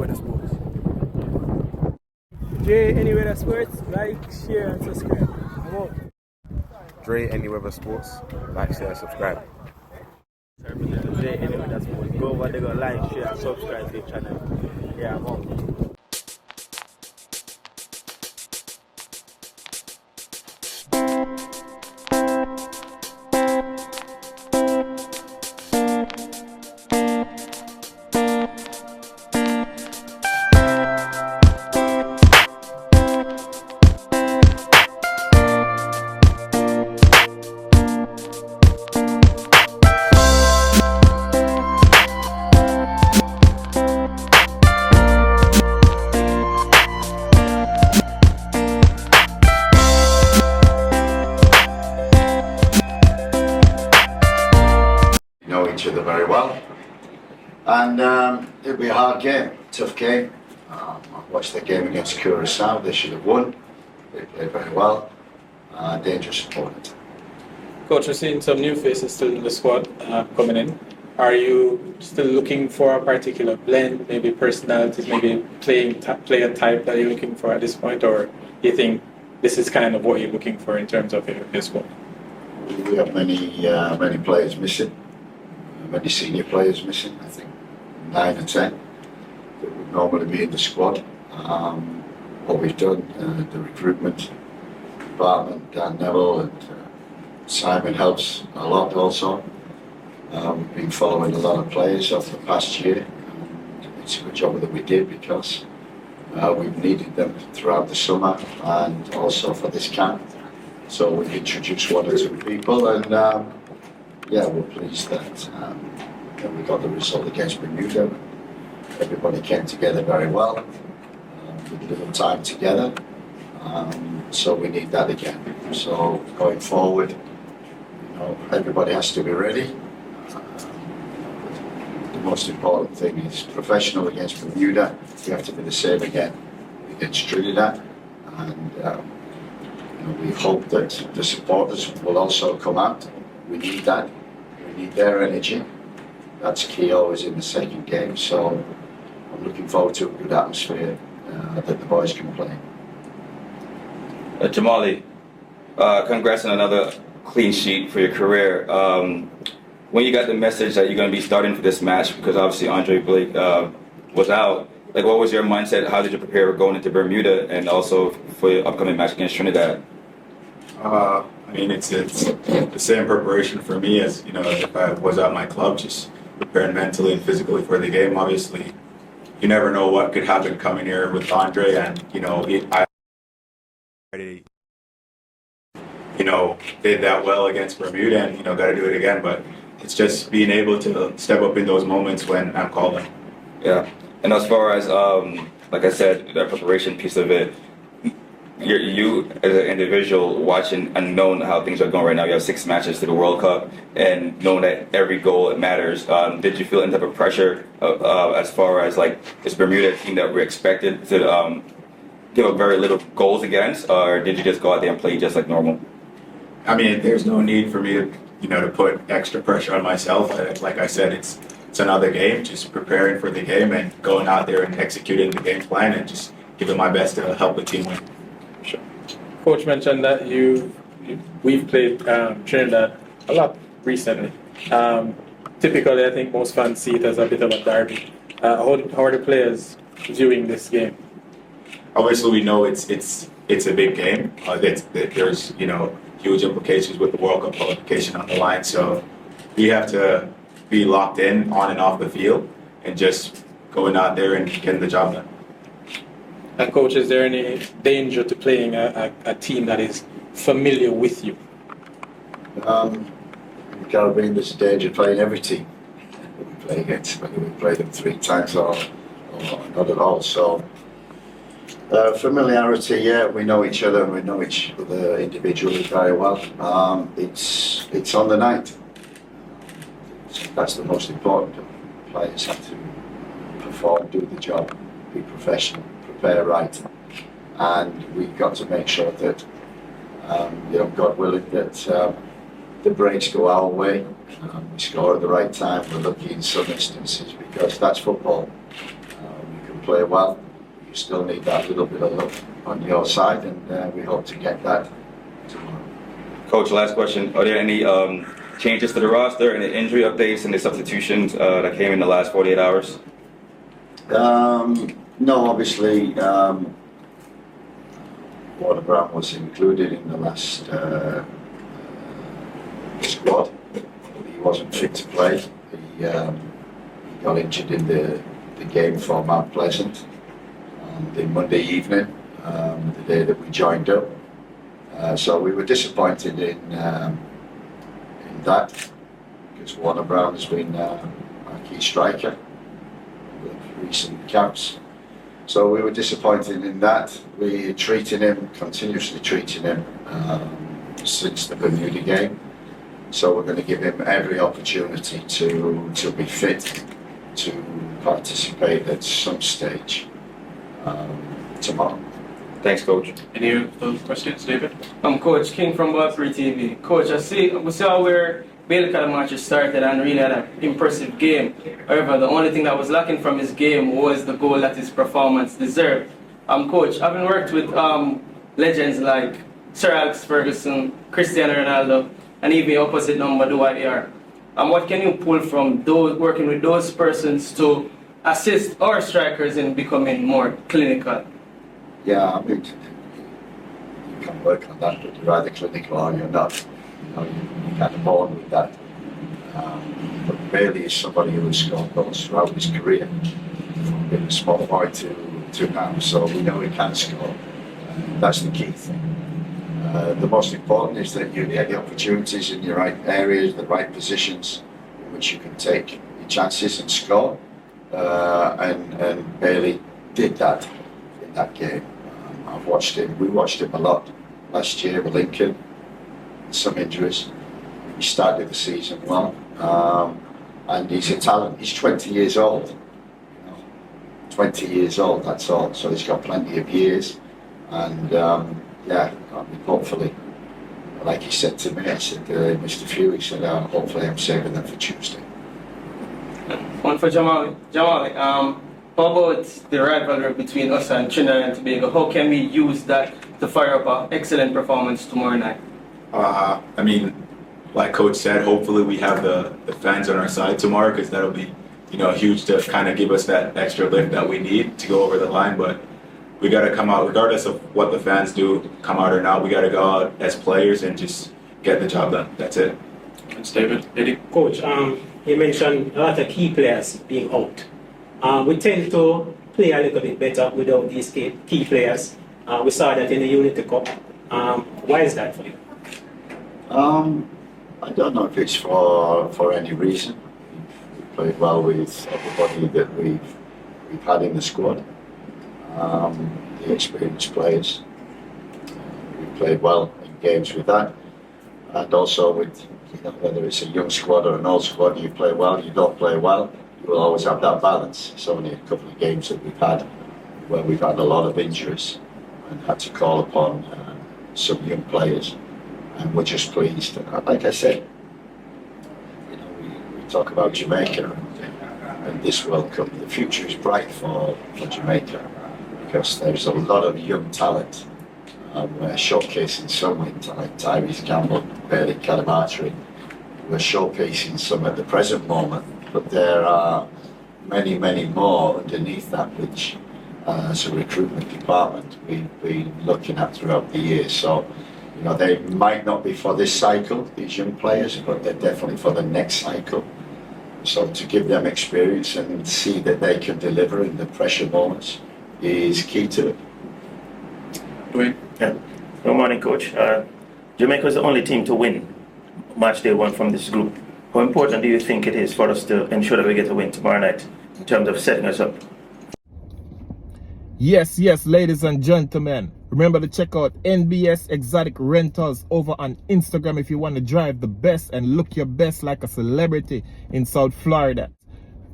Weather Sports. J Any Weather Sports, like, share, and subscribe. I'm out. Dre Any Weather Sports, like, share, subscribe. Representative J Any Weather Sports. Go over there, go like, share, and subscribe to the channel. Yeah, I'm out. Each other very well, and it'll be a hard game, tough game. I watched the game against Curacao. They should have won. They played very well. Dangerous opponent. Coach, we're seeing some new faces still in the squad coming in. Are you still looking for a particular blend, maybe personalities, maybe player type that you're looking for at this point, or do you think this is kind of what you're looking for in terms of your squad? We have many players missing. Many senior players missing, I think 9 or 10 that would normally be in the squad. What we've done, the recruitment department, Dan Neville and Simon helps a lot also. We've been following a lot of players over the past year. It's a good job that we did because we've needed them throughout the summer and also for this camp. So we've introduced 1 or 2 people and yeah, we're pleased that we got the result against Bermuda. Everybody came together very well. We did a little time together. So we need that again. So going forward, everybody has to be ready. The most important thing is professional against Bermuda. We have to be the same again against Trinidad. And we hope that the supporters will also come out. We need that. We need their energy. That's key always in the second game. So I'm looking forward to a good atmosphere that the boys can play. Jamali, congrats on another clean sheet for your career. When you got the message that you're going to be starting for this match, because obviously Andre Blake was out, like what was your mindset? How did you prepare going into Bermuda and also for your upcoming match against Trinidad? I mean, it's the same preparation for me as if I was at my club, just preparing mentally and physically for the game. Obviously, you never know what could happen coming here with Andre, and I did that well against Bermuda, and got to do it again. But it's just being able to step up in those moments when I'm calling. Yeah, and as far as like I said, the preparation piece of it. You as an individual watching and knowing how things are going right now, you have 6 matches to the World Cup and knowing that every goal matters. Did you feel any type of pressure as far as like is Bermuda a team that we're expected to give up very little goals against, or did you just go out there and play just like normal? I mean, there's no need for me to put extra pressure on myself. Like I said, it's another game, just preparing for the game and going out there and executing the game plan and just giving my best to help the team win. Sure. Coach mentioned that we've played Trinidad a lot recently. Typically, I think most fans see it as a bit of a derby. How are the players viewing this game? Obviously, we know it's a big game. There's huge implications with the World Cup qualification on the line. So we have to be locked in on and off the field and just going out there and getting the job done. And coach, is there any danger to playing a team that is familiar with you? In Caribbean, there's a danger playing every team that we play against, whether we play them 3 times or not at all. So familiarity, yeah, we know each other and we know each other individually very well. It's on the night. So that's the most important. Players have to perform, do the job, be professional, prepare right, and we've got to make sure that God willing that the breaks go our way. We score at the right time. We're lucky in some instances because that's football. We can play well. You still need that little bit of luck on your side, and we hope to get that tomorrow. Coach, last question. Are there any changes to the roster, any injury updates, any substitutions that came in the last 48 hours? No, obviously, Warner Brown was included in the last squad. He wasn't fit to play. He got injured in the game for Mount Pleasant on the Monday evening, the day that we joined up. So we were disappointed in that, because Warner Brown has been our key striker in recent camps. So we were disappointed in that. We're continuously treating him since the Bermuda game. So we're going to give him every opportunity to be fit to participate at some stage tomorrow. Thanks, Coach. Any other questions, David? I'm Coach King from Bosbury TV. Coach, we saw where Bailey Calamarchi started and really had an impressive game. However, the only thing that was lacking from his game was the goal that his performance deserved. Coach, having worked with legends like Sir Alex Ferguson, Cristiano Ronaldo, and even opposite number Dwight York, what can you pull from those working with those persons to assist our strikers in becoming more clinical? Yeah, I mean, you can work on that, but you're either clinical or you're not. You know, you kind of born with that. But Bailey is somebody who has scored goals throughout his career, from being a small boy to now. So we know he can score. That's the key thing. The most important is that you get the opportunities in your right areas, the right positions in which you can take your chances and score. And Bailey did that in that game. I've watched him. We watched him a lot last year with Lincoln. Some injuries. He started the season well, and he's a talent. He's 20 years old. You know, 20 years old. That's all. So he's got plenty of years, and yeah, I mean, hopefully, like he said to me, I said, Mr. Few, he said, hopefully I'm saving them for Tuesday. One for Jamali. Jamali, how about the rivalry between us and Trinidad and Tobago? How can we use that to fire up an excellent performance tomorrow night? I mean, like Coach said, hopefully we have the fans on our side tomorrow, because that'll be, you know, huge to kind of give us that extra lift that we need to go over the line. But we got to come out, regardless of what the fans do, come out or not, we got to go out as players and just get the job done. That's it. Thanks, David. Eddie? Coach, you mentioned a lot of key players being out. We tend to play a little bit better without these key players. We saw that in the Unity Cup. Why is that for you? I don't know if it's for any reason. We've played well with everybody that we've had in the squad. The experienced players. We've played well in games with that, and also with, you know, whether it's a young squad or an old squad, you play well, you don't play well, you will always have that balance. It's only a couple of games that we've had where we've had a lot of injuries and had to call upon some young players, and we're just pleased. And like I said, you know, we talk about Jamaica and this World Cup. The future is bright for Jamaica, because there's a lot of young talent. We're showcasing some like Tyrese Campbell, Bailey Calamarchi. We're showcasing some at the present moment, but there are many, many more underneath that, which as a recruitment department we've been looking at throughout the year. So, you know, they might not be for this cycle, these young players, but they're definitely for the next cycle. So to give them experience and see that they can deliver in the pressure moments is key to it. Dwayne? Yeah. Good morning, Coach. Jamaica is the only team to win match day one from this group. How important do you think it is for us to ensure that we get a win tomorrow night in terms of setting us up? Yes, ladies and gentlemen. Remember to check out NBS Exotic Rentals over on Instagram if you want to drive the best and look your best like a celebrity in South Florida.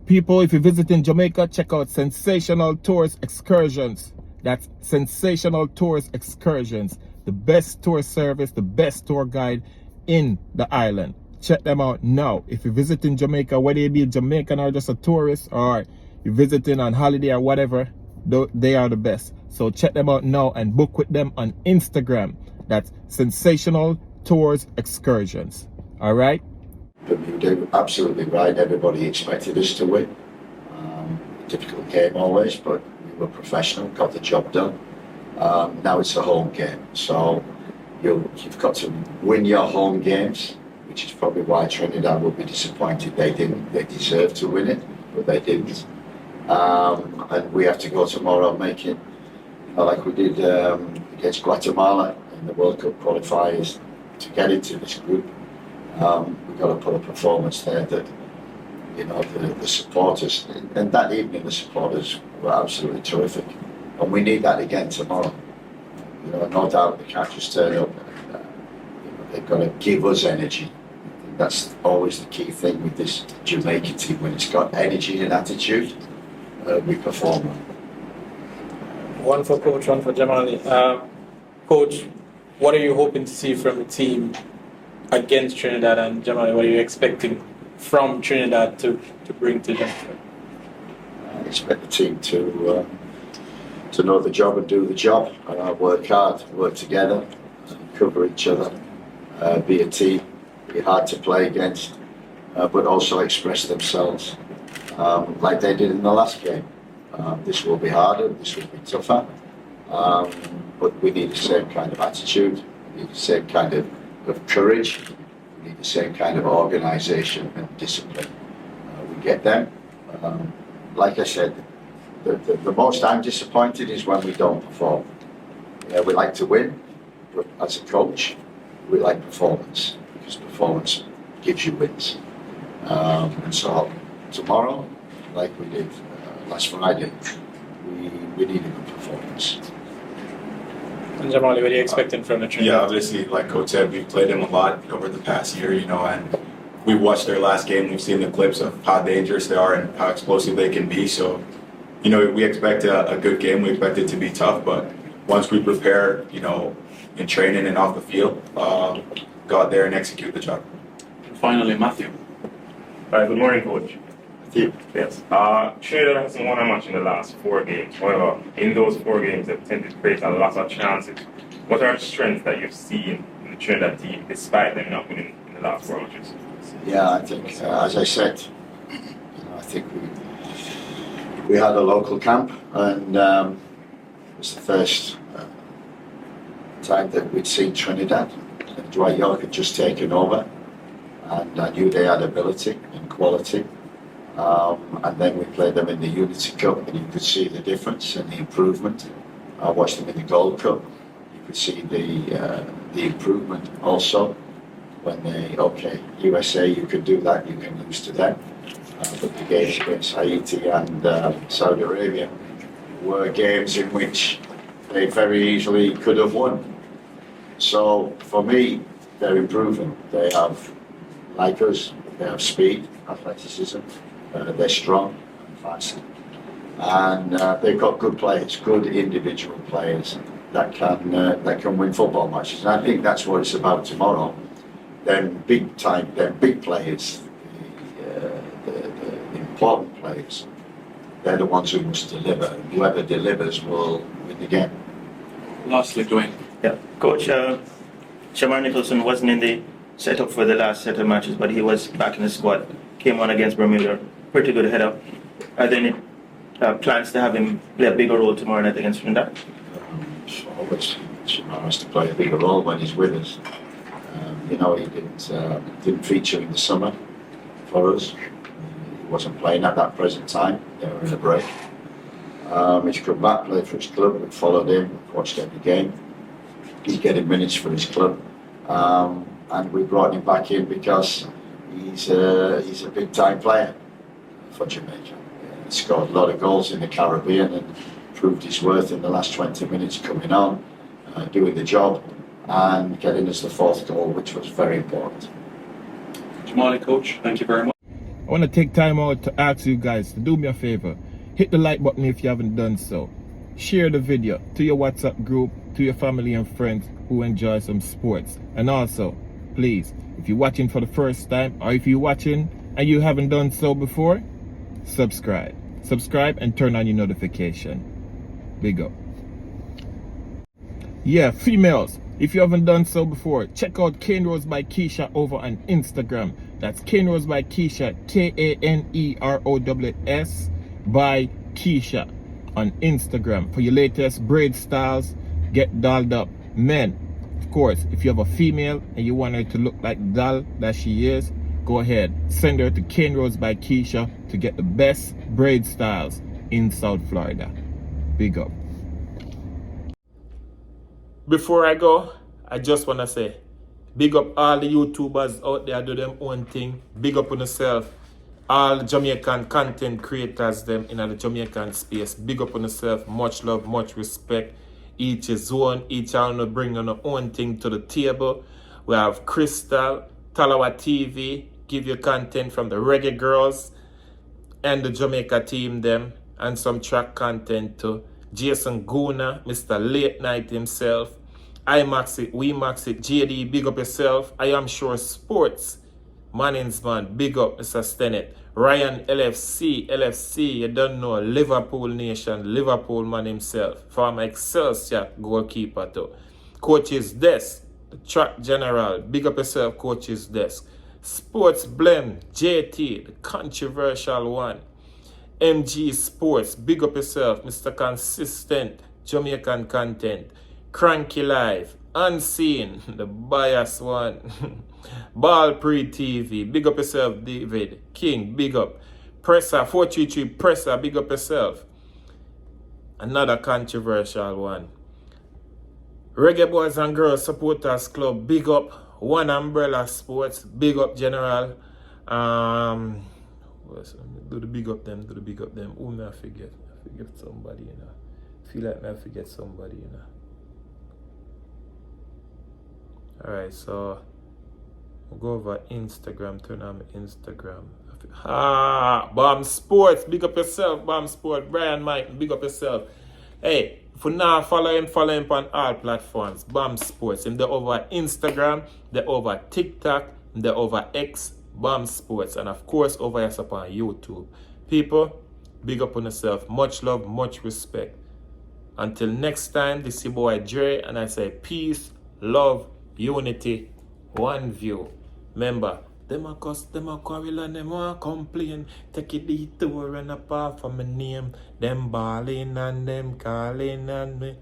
People, if you're visiting Jamaica, check out Sensational Tours Excursions. That's Sensational Tours Excursions. The best tour service, the best tour guide in the island. Check them out now. If you're visiting Jamaica, whether you be a Jamaican or just a tourist, or you're visiting on holiday or whatever, They are the best. So check them out now and book with them on Instagram. That's Sensational Tours Excursions. All right? You're absolutely right. Everybody expected us to win. Difficult game always, but we were professional, got the job done. Now it's a home game, so you've got to win your home games, which is probably why Trinidad will be disappointed. They didn't. They deserved to win it, but they didn't. And we have to go tomorrow and make it like we did against Guatemala in the World Cup qualifiers to get into this group. We've got to put a performance there that, you know, the supporters, and that evening the supporters were absolutely terrific. And we need that again tomorrow. You know, no doubt they can't just turn up. You know, they've got to give us energy. That's always the key thing with this Jamaica team. When it's got energy and attitude, we perform. One for Coach, one for Jamali. Coach, what are you hoping to see from the team against Trinidad, and Jamali, what are you expecting from Trinidad to bring to Jamaica? I expect the team to know the job and do the job. Work hard, work together, cover each other, be a team, be hard to play against, but also express themselves like they did in the last game. This will be harder, this will be tougher, but we need the same kind of attitude, we need the same kind of courage, we need the same kind of organisation and discipline. We get them. Like I said, the most I'm disappointed is when we don't perform. We like to win, but as a coach, we like performance, because performance gives you wins. And so tomorrow, like we did last Friday, we need a good performance. And Jamali, what are you expecting from the Trinidad? Yeah, obviously, like Coach said, we've played them a lot over the past year, you know, and we watched their last game. We've seen the clips of how dangerous they are and how explosive they can be. So, you know, we expect a good game. We expect it to be tough, but once we prepare, you know, in training and off the field, go out there and execute the job. Finally, Matthew. All right, good morning, Coach. Matthew. Yes. Trinidad hasn't won a match in the last 4 games. However, in those 4 games, they've tended to create a lot of chances. What are the strengths that you've seen in the Trinidad team, despite them not winning in the last 4 matches? Yeah, I think, as I said, you know, I think we had a local camp, and it was the first time that we'd seen Trinidad. And Dwight York had just taken over, and I knew they had ability and quality. And then we played them in the Unity Cup, and you could see the difference and the improvement. I watched them in the Gold Cup. You could see the improvement also. When USA, you can do that, you can lose to them. But the games against Haiti and Saudi Arabia were games in which they very easily could have won. So for me, they're improving. They have, like us, they have speed, athleticism, they're strong and fast. And they've got good players, good individual players that can win football matches. And I think that's what it's about tomorrow. Them big players, the important players, they're the ones who must deliver. Whoever delivers will win the game. Lastly, Dwayne. Yeah, Coach, Shamar Nicholson wasn't in the setup for the last set of matches, but he was back in the squad. Came on against Bermuda, pretty good header. Are there any plans to have him play a bigger role tomorrow night against Trinidad? Shamar has to play a bigger role when he's with us. You know, he didn't feature in the summer for us. He wasn't playing at that present time. They were in a break. He's come back, played for his club. We followed him, watched every game. He's getting minutes for his club, and we brought him back in because he's a big-time player for Jamaica. He scored a lot of goals in the Caribbean and proved his worth in the last 20 minutes coming on, doing the job, and getting us the 4th goal, which was very important. Jamali, Coach, thank you very much. I want to take time out to ask you guys to do me a favor. Hit the like button if you haven't done so. Share the video to your WhatsApp group, to your family and friends who enjoy some sports. And also, please, if you're watching for the first time, or if you're watching and you haven't done so before, subscribe. Subscribe and turn on your notification. Big up. Yeah, females, if you haven't done so before, check out Kane Rose by Keisha over on Instagram. That's Kane Rose by Keisha, Kaneros by Keisha on Instagram for your latest braid styles. Get dolled up. Men, of course, if you have a female and you want her to look like the doll that she is, go ahead, send her to Kane Rose by Keisha to get the best braid styles in South Florida. Big up. Before I go, I just want to say, big up all the YouTubers out there do them own thing. Big up on yourself. All the Jamaican content creators them in the Jamaican space. Big up on yourself. Much love, much respect. Each is one. Each one bring on their own thing to the table. We have Crystal, Talawa TV, give you content from the Reggae Girls and the Jamaica team them, and some track content too. Jason Guna, Mr. Late Night himself. I Max it, we Max it, JD, big up yourself. I am sure Sports, Manningsman, big up Mr. Stennett. Ryan LFC, you don't know, Liverpool Nation, Liverpool man himself. Former Excelsior goalkeeper too. Coach's Desk, the track general, big up yourself, Coach's Desk. Sports Blend, JT, the controversial one. MG Sports, big up yourself, Mr. Consistent, Jamaican content. Cranky Live, Unseen, the bias one. Ball Pre TV, big up yourself, David King, big up. Presser 433 Presser, big up yourself. Another controversial one. Reggae Boys and Girls Supporters Club, big up. One Umbrella Sports, big up General. Do the big up them. Who may I forget? I forget somebody, you know. Feel like I forget somebody, you know. Alright, so we'll go over Instagram, turn on my Instagram. Bomb Sports, big up yourself, Bomb Sports. Brian Mike, big up yourself. Hey, for now, follow him on all platforms. Bomb Sports. They're over Instagram, they're over TikTok, they're over X, Bomb Sports, and of course over here on YouTube. People, big up on yourself. Much love, much respect. Until next time, this is your boy Dre, and I say peace, love, unity, one view. Remember, them a cuss, them a quarrel, and them a complain. Take a detour and apart from my name. Them balling and them calling and me.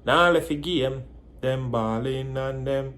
Now left the game. Them balling and them